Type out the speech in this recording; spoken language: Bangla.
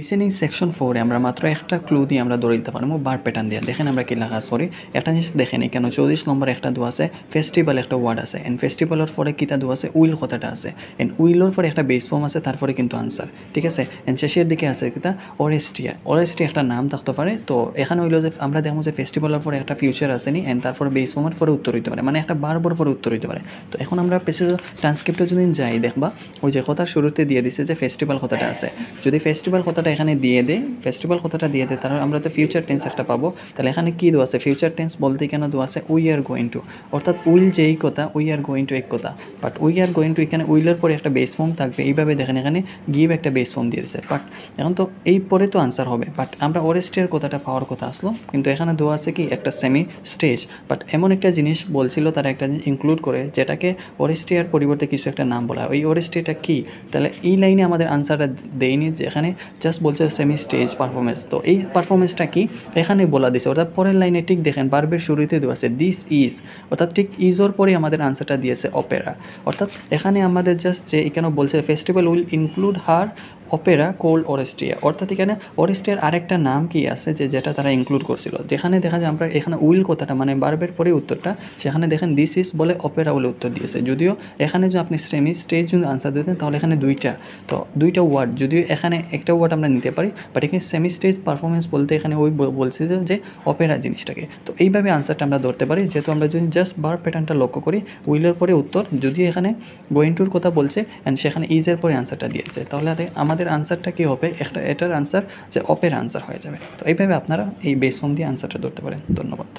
লিসেনিং সেকশন 4 এ আমরা মাত্র একটা ক্লু দিয়ে আমরা ধরে দিতে পারবো ভার্ব প্যাটার্ন দিয়ে। দেখেন আমরা কি লেখা, সরি একটা জিনিস দেখেন এখানে 34 নম্বর একটা দেওয়া আছে ফেস্টিভ্যাল একটা ওয়ার্ড আছে, এন্ড ফেস্টিভ্যালের পরে কিতা দেওয়া আছে উইল কথাটা আছে, এন্ড উইলের পরে একটা বেস ফর্ম আছে, তারপরে কিন্তু আনসার, ঠিক আছে। এন্ড শেষের দিকে আছে কিতা অরেস্টিয়া, অরেস্টিয়া একটা নাম থাকতে পারে। তো এখানে হইলো যে আমরা দেখবো যে ফেস্টিভ্যালের পরে একটা ফিউচার আসেনি, এন্ড তারপরে বেস ফর্মের পরে উত্তর হইতে পারে, মানে একটা বারবার পরে উত্তর হইতে পারে। তো এখন আমরা পেছে ট্রান্সক্রিপ্টে যদি যাই দেখবা ওই যে কথার শুরুতে দিয়ে দিছে যে ফেস্টিভ্যাল কথাটা আছে, যদি ফেস্টিভ্যাল কথাটা এখানে দিয়ে দেয়, ফেস্টিভ্যাল কথাটা দিয়ে দেয়, তাহলে আমরা তো ফিউচার টেন্স একটা পাবো। তাহলে এখানে কী দেওয়া আছে, ফিউচার টেন্স বলতে কেন দেওয়া আছে উই আর গোয়িং টু, অর্থাৎ উইল যে এই কথা উই আর গোয়িং টু এক কথা, but we are going to এখানে উইলের পরে একটা বেস ফর্ম থাকবে, এইভাবে দেখেন এখানে গিভ একটা বেস ফর্ম দিয়ে দিচ্ছে। বাট এখন তো এই পরে তো আনসার হবে, বাট আমরা অরেস্টের কথাটা পাওয়ার কথা আসলো, কিন্তু এখানে দেওয়া আছে কি একটা সেমি স্টেজ, বাট এমন একটা জিনিস বলছিল তারা একটা জিনিস ইনক্লুড করে যেটাকে অরেস্টিয়ার পরিবর্তে কিছু একটা নাম বলা হয়, ওই অরেস্টিয়াটা কী, তাহলে এই লাইনে আমাদের আনসারটা দেয়নি, যেখানে জাস্ট বলছে সেমি স্টেজ পারফরমেন্স। তো এই পারফরমেন্সটা কি এখানে বলা দিছে, অর্থাৎ পরের লাইনে ঠিক দেখেন বার্বের শুরুতে দেওয়া আছে দিস ইজ, অর্থাৎ ঠিক ইজর পরে আমাদের আনসারটা দিয়েছে অপেরা। অর্থাৎ এখানে আমাদের জাস্ট যে এখানে বলছে festival will include her opera called Oresteia, অর্থাৎ এখানে অরেস্টিয়ার আরেকটা নাম কি আছে যেটা তারা ইনক্লুড করছিল, যেখানে দেখা যায় আমরা এখানে উইল কথাটা মানে বার্বের পরে উত্তরটা, সেখানে দেখেন দিস ইজ বলে অপেরা বলে উত্তর দিয়েছে। যদিও এখানে যদি আপনি সেমি স্টেজ যদি আনসার দিতেন তাহলে এখানে দুইটা ওয়ার্ড, যদিও এখানে একটা ওয়ার্ড আমরা নিতে পারি, বাট এখানে সেমি স্টেজ পারফরমেন্স বলতে এখানে ওই বলছে যে অপেরা জিনিসটাকে। তো এইভাবে আনসারটা আমরা ধরতে পারি, যেহেতু আমরা যদি জাস্ট ভার্ব প্যাটার্নটা লক্ষ্য করি, উইলের পরে উত্তর, যদি এখানে গোয়িং টুর কথা বলছে অ্যান্ড সেখানে ইজের পরে আনসারটা দিয়েছে, তাহলে আমাদের আনসারটা কী হবে, এটার আনসার যে অপেরা আনসার হয়ে যাবে। তো এইভাবে আপনারা এই বেস ফর্ম দিয়ে আনসারটা ধরতে পারেন। ধন্যবাদ।